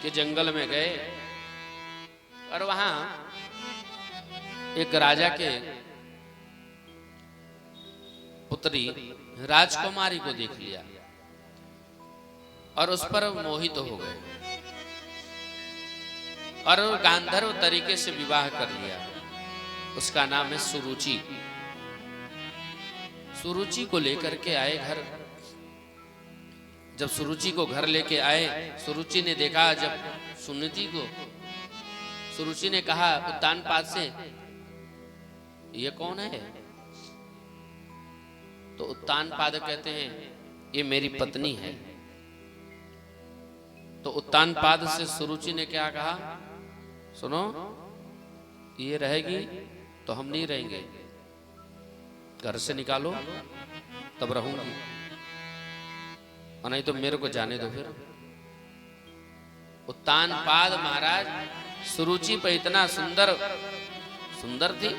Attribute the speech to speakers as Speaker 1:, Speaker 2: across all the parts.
Speaker 1: कि जंगल में गए और वहां एक राजा के पुत्री राजकुमारी को देख लिया और उस पर मोहित हो गए और गांधर्व तरीके से विवाह कर लिया। उसका नाम है सुरुचि। सुरुचि को लेकर के आए घर। जब सुरुचि को घर लेके आए, सुरुचि ने देखा जब सुनीति को, सुरुचि ने कहा उत्तानपाद से, ये कौन है? तो उत्तानपाद कहते हैं ये मेरी पत्नी है। तो उत्तानपाद से सुरुचि ने क्या कहा, सुनो ये रहेगी तो हम नहीं रहेंगे, घर से निकालो तब रहूंगी, और नहीं तो मेरे को जाने दो। फिर उत्तानपाद महाराज सुरुचि पर इतना सुंदर थी,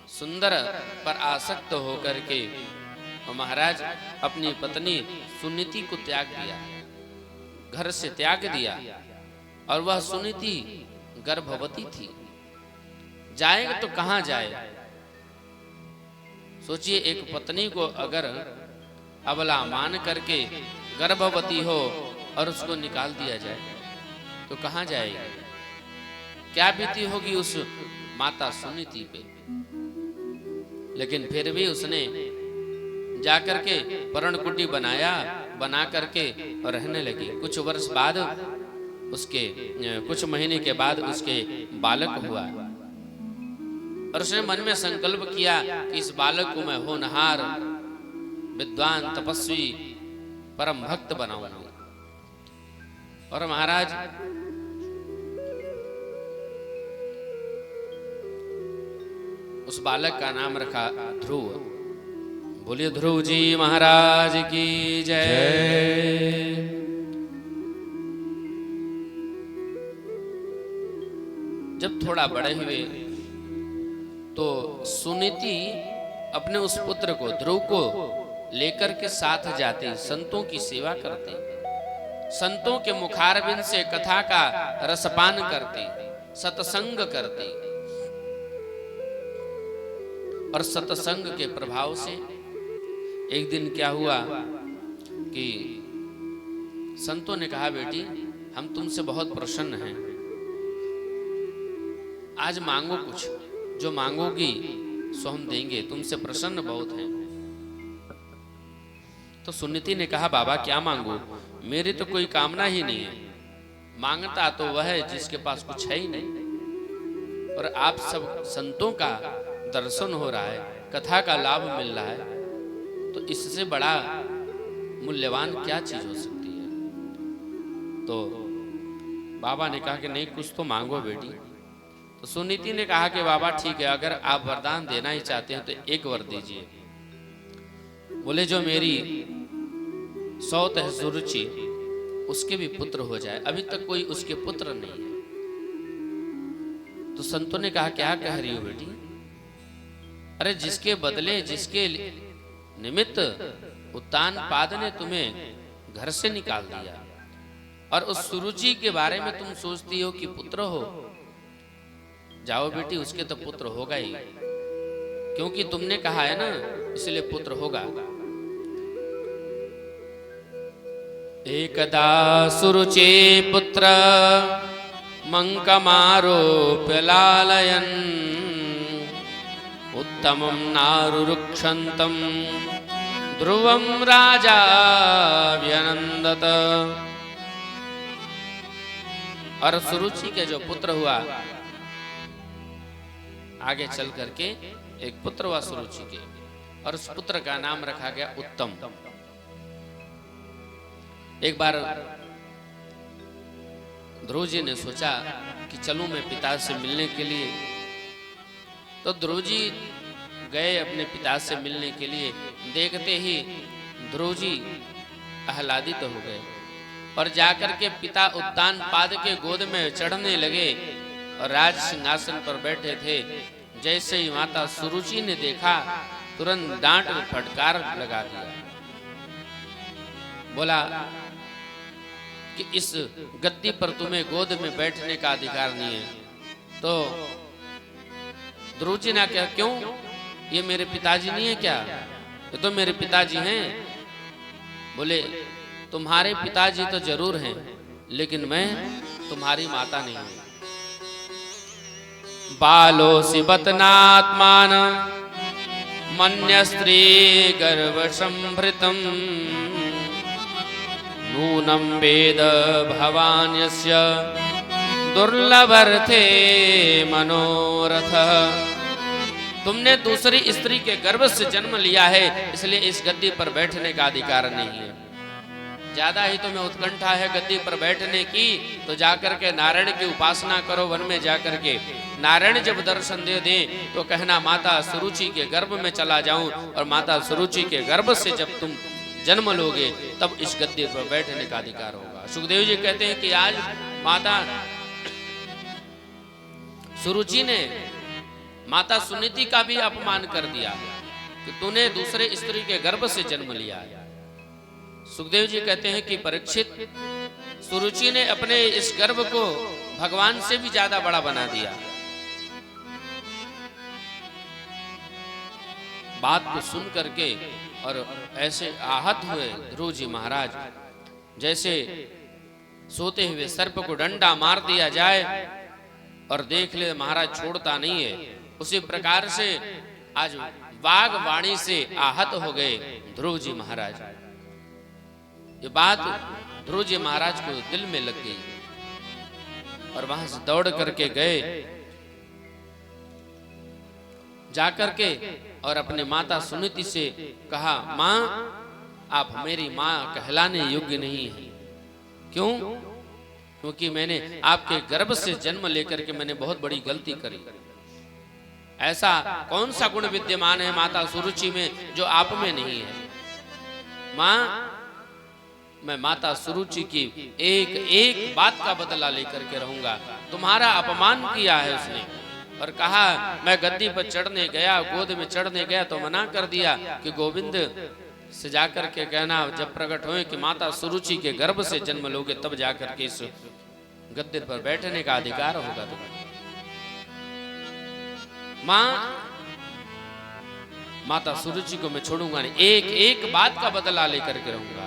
Speaker 1: सुंदर पर आसक्त होकर के महाराज अपनी पत्नी सुनीति को त्याग दिया, घर से त्याग दिया। और वह सुनीति गर्भवती थी, जाएगा तो कहां जाए? सोचिए, एक पत्नी को अगर अबला मान करके गर्भवती हो और उसको निकाल दिया जाए तो कहां जाएगी? क्या बीती होगी उस माता सुनीति पे। लेकिन फिर भी उसने जाकर के पर्णकुटी बना करके रहने लगी। कुछ वर्ष बाद उसके, कुछ महीने के बाद उसके बालक हुआ और उसने मन में संकल्प किया कि इस बालक को मैं होनहार, विद्वान, तपस्वी, परम भक्त बनाऊंगा। और महाराज उस बालक का नाम रखा ध्रुव। बोलिए ध्रुव जी महाराज की जय। जब थोड़ा बड़े हुए तो सुनीति अपने उस पुत्र को, ध्रुव को लेकर के साथ जाती, संतों की सेवा करती, संतों के मुखारबिंद से कथा का रसपान करती, सत्संग करती। और सत्संग के प्रभाव से एक दिन क्या हुआ कि संतों ने कहा, बेटी हम तुमसे बहुत प्रसन्न हैं, आज मांगो कुछ, जो मांगोगी सो हम देंगे, तुमसे प्रसन्न बहुत हैं। तो सुनीति ने कहा, बाबा क्या मांगू, मेरी तो कोई कामना ही नहीं है, मांगता तो वह है जिसके पास कुछ है ही नहीं। और आप सब संतों का दर्शन हो रहा है, कथा का लाभ मिल रहा है, तो इससे बड़ा मूल्यवान क्या चीज हो सकती है। तो बाबा ने कहा कि नहीं, कुछ तो मांगो बेटी। तो सुनीति ने कहा कि बाबा ठीक है, अगर आप वरदान देना ही चाहते हैं तो एक वर दीजिए। बोले जो मेरी सौत है सुरुचि, उसके भी पुत्र हो जाए। अभी तक कोई उसके पुत्र नहीं है। तो संतों ने कहा क्या कह रही हो बेटी? अरे जिसके बदले, जिसके निमित्त उत्तानपाद ने तुम्हें घर से निकाल दिया, और उस सुरुचि के बारे में तुम सोचती हो कि पुत्र हो, जाओ बेटी उसके तो पुत्र होगा ही, क्योंकि तुमने कहा है ना, इसलिए पुत्र होगा। एकदा सुरुचे पुत्र मंकमारोप्य लालयन् उत्तमं नारुरुक्षन्तम् ध्रुवं राजा व्यनंदत। और सुरुचि के जो पुत्र हुआ, आगे चल करके एक पुत्र हुआ सुरुचि के, और उस पुत्र का नाम रखा गया उत्तम। एक बार ध्रुव जी ने सोचा कि चलूं मैं पिता से मिलने के लिए। तो ध्रुव जी गए अपने पिता से मिलने के लिए। देखते ही ध्रुव जी आह्लादित हो गए और जाकर के पिता उत्तानपाद के गोद में चढ़ने लगे और राज सिंहासन पर बैठे थे। जैसे ही माता सुरुचि ने देखा, तुरंत डांट और फटकार लगा दिया। बोला कि इस गद्दी पर तुम्हें गोद में बैठने का अधिकार नहीं है। तो ध्रुव जी ने क्या, क्यों, ये मेरे पिताजी नहीं है क्या? ये तो मेरे पिताजी हैं। बोले तुम्हारे पिताजी तो जरूर हैं, लेकिन मैं तुम्हारी माता नहीं हूं। बालोऽसि बतनात्मान मन्य स्त्री गर्भ संभृतम नूनं वेद भवान्यस्य दुर्लभर्थे मनोरथ। तुमने दूसरी स्त्री के गर्भ से जन्म लिया है, इसलिए इस गद्दी पर बैठने का अधिकार नहीं है। ज्यादा ही तुम्हें उत्कंठा है गद्दी पर बैठने की, तो जाकर के नारायण की उपासना करो वन में जाकर के। नारायण जब दर्शन दे दें तो कहना माता सुरुचि के गर्भ में चला जाऊं, और माता सुरुचि के गर्भ से जब तुम जन्म लोगे तब इस गद्दी पर बैठने का अधिकार होगा। सुखदेव जी कहते हैं कि आज माता सुरुचि ने माता सुनीति का भी अपमान कर दिया कि तूने दूसरे स्त्री के गर्भ से जन्म लिया है। सुखदेव जी कहते हैं कि परीक्षित, सुरुचि ने अपने इस गर्भ को भगवान से भी ज्यादा बड़ा बना दिया। बात को सुन करके और ऐसे आहत हुए ध्रुव जी महाराज, जैसे सोते हुए सर्प को डंडा मार दिया जाए और देख ले महाराज छोड़ता नहीं है, उसी प्रकार से आज वाग वाणी से आहत हो गए ध्रुव जी महाराज। ये बात ध्रुव जी महाराज को दिल में लग गई और वहां से दौड़ करके गए, जाकर के और अपने माता सुनीति से कहा, मां आप मेरी मां कहलाने योग्य नहीं है। क्यों? क्योंकि मैंने आपके गर्भ से जन्म लेकर के मैंने बहुत बड़ी गलती करी। ऐसा कौन सा गुण विद्यमान है माता सुरुचि में जो आप में नहीं है? मां, मैं माता सुरुचि की एक एक बात का बदला लेकर के रहूंगा। तुम्हारा अपमान किया है उसने और कहा मैं गद्दी पर चढ़ने गया, गोद में चढ़ने गया तो मना कर दिया कि गोविंद से जाकर के कहना जब प्रकट हुए कि माता सुरुचि के गर्भ से जन्म लोगे तब जाकर के इस गद्दी पर बैठने का अधिकार होगा तुम्हें। माता सुरुचि को मैं छोड़ूंगा नहीं, एक एक बात का बदला लेकर के रहूंगा।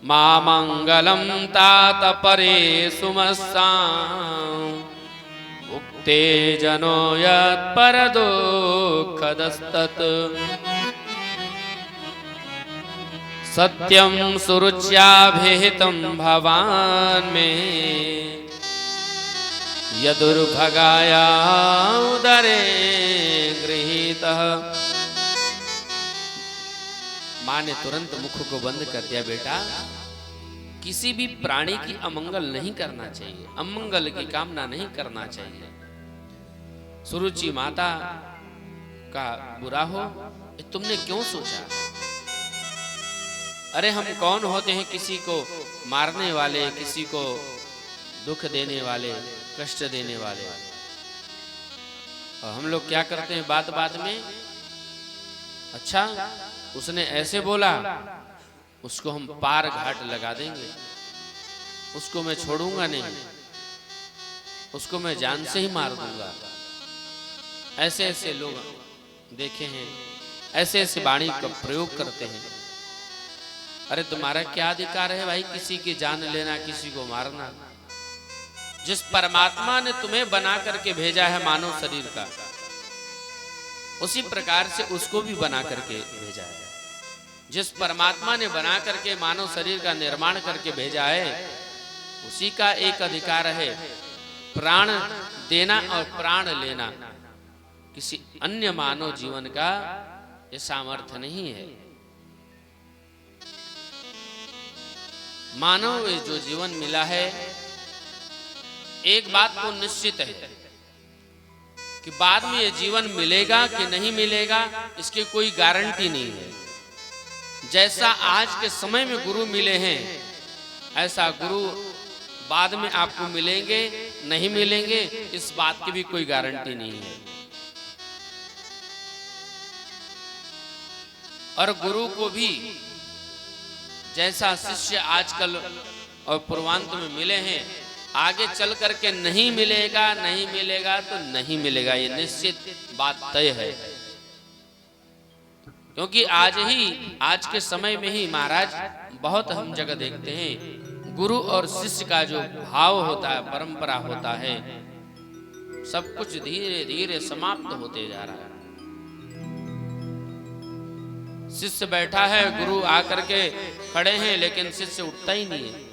Speaker 1: मां मंगलम तात परे सुमस्सां उक्ते जनो यत् पर दुःखदस्तत् सत्यं सुरुच्याभिहितं भवान् मे यदुर्भगाया उदरे गृहीतः। मां ने तुरंत मुख को बंद कर दिया, बेटा किसी भी प्राणी की अमंगल नहीं करना चाहिए, अमंगल की कामना नहीं करना चाहिए। सुरुचि माता का बुरा हो तुमने क्यों सोचा? अरे हम कौन होते हैं किसी को मारने वाले, किसी को दुख देने वाले, कष्ट देने वाले। और हम लोग क्या करते हैं बात बात में, अच्छा उसने ऐसे बोला उसको हम पार घाट लगा देंगे, उसको मैं छोड़ूंगा नहीं, उसको मैं जान से ही मार दूंगा। ऐसे ऐसे लोग देखे हैं, ऐसे ऐसे वाणी का प्रयोग करते हैं। अरे तुम्हारा क्या अधिकार है भाई किसी की जान लेना, किसी को मारना? जिस परमात्मा ने तुम्हें बना करके भेजा है मानव शरीर का, उसी प्रकार से उसको भी बना करके भेजा है। जिस परमात्मा ने बना करके मानव शरीर का निर्माण करके भेजा है, उसी का एक अधिकार है प्राण देना और प्राण लेना। किसी अन्य मानव जीवन का ये सामर्थ्य नहीं है। मानव जो जीवन मिला है, एक बात तो निश्चित है कि बाद में ये जीवन मिलेगा कि नहीं मिलेगा इसकी कोई गारंटी नहीं है। जैसा आज के समय में गुरु मिले हैं, ऐसा गुरु बाद में आपको मिलेंगे नहीं मिलेंगे इस बात की भी कोई गारंटी नहीं है। और गुरु को भी जैसा शिष्य आजकल और पूर्वांत में मिले हैं, आगे चल करके नहीं मिलेगा, नहीं मिलेगा तो नहीं मिलेगा, ये निश्चित बात तय है। क्योंकि आज के समय में ही महाराज बहुत हम जगह देखते हैं गुरु और शिष्य का जो भाव होता है, परंपरा होता है, सब कुछ धीरे धीरे समाप्त होते जा रहा है। शिष्य बैठा है, गुरु आकर के खड़े हैं, लेकिन शिष्य उठता ही नहीं है।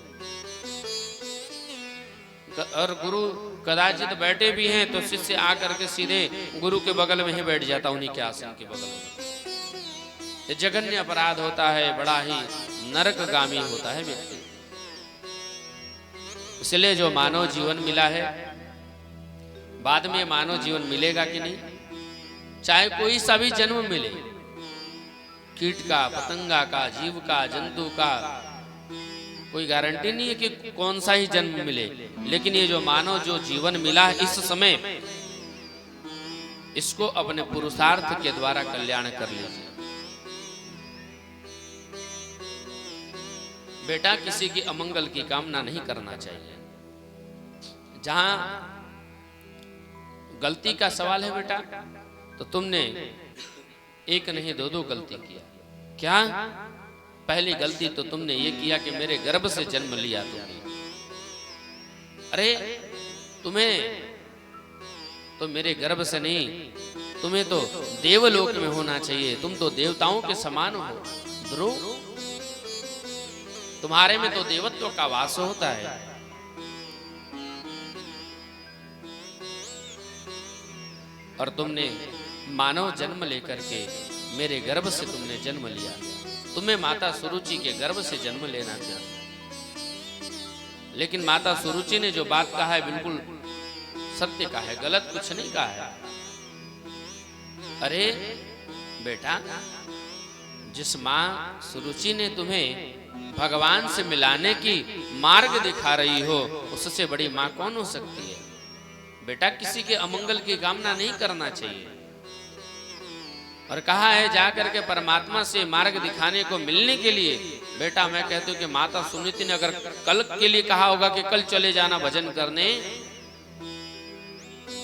Speaker 1: और गुरु कदाचित बैठे भी हैं तो शिष्य आकर के सीधे गुरु के बगल में ही बैठ जाता, उन्हीं के आसन के बगल में। ये जघन्य अपराध होता है, बड़ा ही नरकगामी होता है व्यक्ति। इसलिए जो मानव जीवन मिला है, बाद में मानव जीवन मिलेगा कि नहीं, चाहे कोई सा भी जन्म मिले, कीट का, पतंगा का, जीव का, जंतु का, कोई गारंटी नहीं है कि कौन सा ही जन्म मिले, लेकिन ये जो मानव जो जीवन मिला है इस समय, इसको अपने पुरुषार्थ के द्वारा कल्याण कर लीजिए। बेटा, किसी की अमंगल की कामना नहीं करना चाहिए। जहां गलती का सवाल है बेटा, तो तुमने एक नहीं दो गलती किया। क्या? पहली गलती तो तुमने ये किया कि मेरे गर्भ से जन्म लिया तुमने। अरे तुम्हें तो मेरे गर्भ से नहीं, तुम्हें तो देवलोक में होना चाहिए, तुम तो देवताओं के समान हो। ध्रुव, तुम्हारे में तो देवत्व का वास होता है। और तुमने मानव जन्म लेकर के मेरे गर्भ से तुमने जन्म लिया। तुम्हें माता सुरुचि के गर्भ से जन्म लेना चाहिए, लेकिन माता सुरुचि ने जो बात कहा है बिल्कुल सत्य कहा है, गलत कुछ नहीं कहा है। अरे बेटा, जिस माँ सुरुचि ने तुम्हें भगवान से मिलाने की मार्ग दिखा रही हो, उससे बड़ी माँ कौन हो सकती है? बेटा, किसी के अमंगल की कामना नहीं करना चाहिए। और कहा है जाकर के परमात्मा से मार्ग दिखाने को मिलने के लिए। बेटा, मैं कहती हूँ कि माता सुनीति ने अगर कल के लिए कहा होगा कि कल चले जाना भजन करने,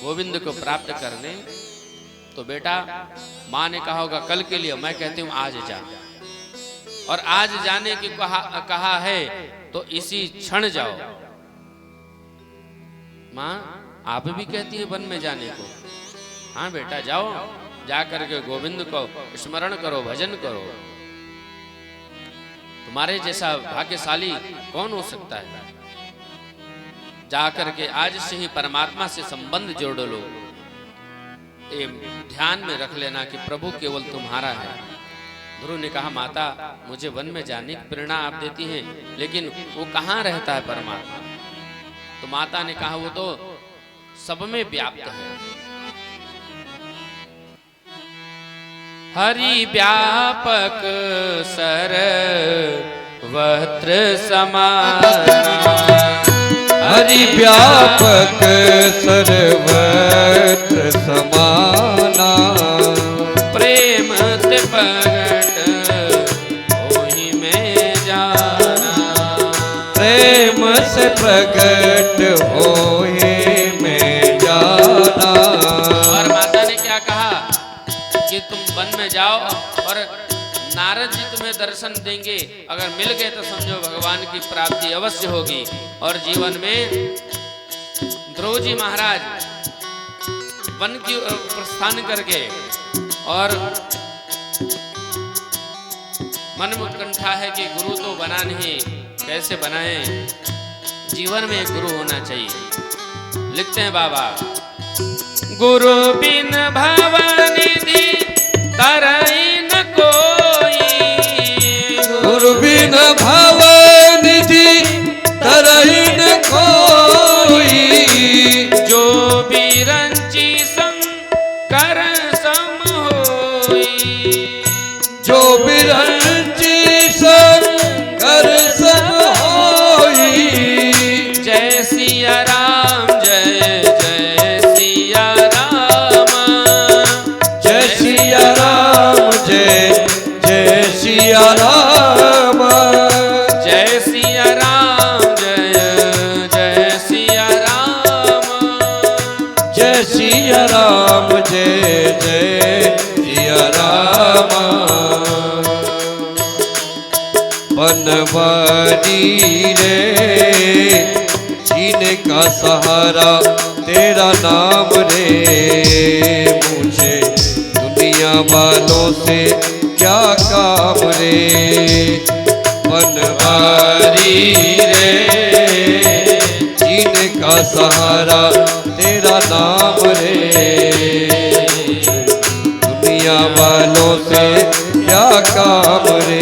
Speaker 1: गोविंद को प्राप्त करने, तो बेटा माँ ने कहा होगा कल के लिए, मैं कहती हूँ आज जा। और आज जाने की कहा है तो इसी क्षण जाओ। माँ आप भी कहती है वन में जाने को। हाँ बेटा, जाओ, जाकर के गोविंद को स्मरण करो, भजन करो। तुम्हारे जैसा भाग्यशाली कौन हो सकता है? जाकर के आज से ही परमात्मा से संबंध जोड़ लो। ये ध्यान में रख लेना कि प्रभु केवल तुम्हारा है। ध्रुव ने कहा, माता मुझे वन में जाने की प्रेरणा आप देती हैं, लेकिन वो कहाँ रहता है परमात्मा? तो माता ने कहा, वो तो सब में व्याप्त है। हरि व्यापक सर्वत्र समाना,
Speaker 2: हरि व्यापक सर्वत्र समाना,
Speaker 1: प्रेम ते प्रगट होहि में जाना,
Speaker 2: प्रेम से प्रगट होहि में जाना।
Speaker 1: और माता ने क्या कहा कि तुम वन में जाओ और नारद जी तुम्हें दर्शन देंगे, अगर मिल गए तो समझो भगवान की प्राप्ति अवश्य होगी। और जीवन में ध्रुव जी महाराज वन की प्रस्थान करके, और मन में उत्कंठा है कि गुरु तो बना नहीं, कैसे बनाए? जीवन में एक गुरु होना चाहिए। लिखते हैं बाबा, गुरु बिन भवनिधि तरई न कोई,
Speaker 2: गुरु बिन भवनिधि तरई न कोई,
Speaker 1: जो बिरंची शंकर सम होई,
Speaker 2: जो बिरंची शंकर सम होई।
Speaker 1: जय सिया राम, जय जय सिया राम,
Speaker 2: जय सिया राम, बनवारी रे जीने का सहारा तेरा नाम रे। मुझे दुनिया वालों से क्या काम रे। बनवारी रे जीने का सहारा तेरा नाम रे। दुनिया वालों से क्या काम रे।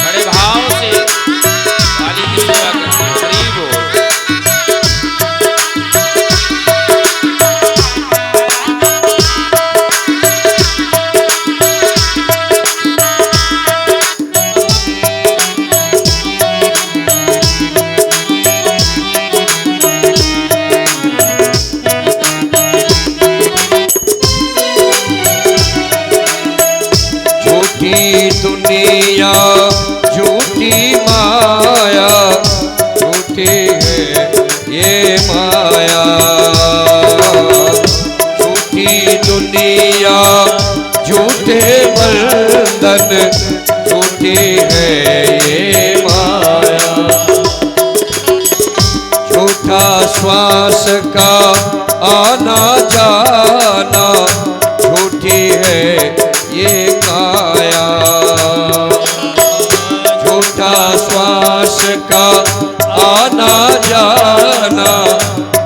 Speaker 1: बड़े भाव से काली की सेवा करते हैं। हरि बोल।
Speaker 2: दुनिया झूठी माया झूठी है ये माया। झूठी दुनिया झूठे बंधन झूठी है ये माया। झूठा श्वास का आना जाना झूठी है ये काया। झूठा श्वास का आना जाना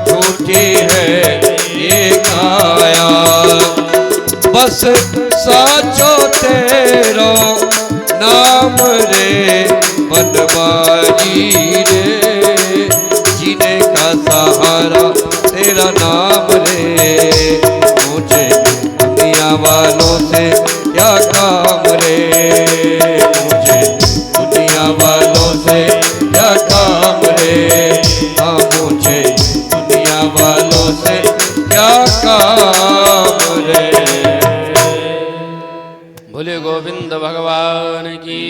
Speaker 2: झूठी है ये काया। बस साचो तेरो नाम रे बनवारी रे जीने का सहारा तेरा नाम रे। मुझे दुनिया वालों से क्या काम रे। मुझे दुनिया वालों से क्या काम रे। हाँ मुझे दुनिया वालों से क्या काम रे।
Speaker 1: बोले गोविंद भगवान की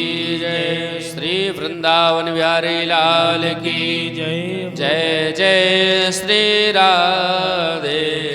Speaker 1: जय। श्री वृंदावन बिहारी लाल की जय। जय जय श्री राधे।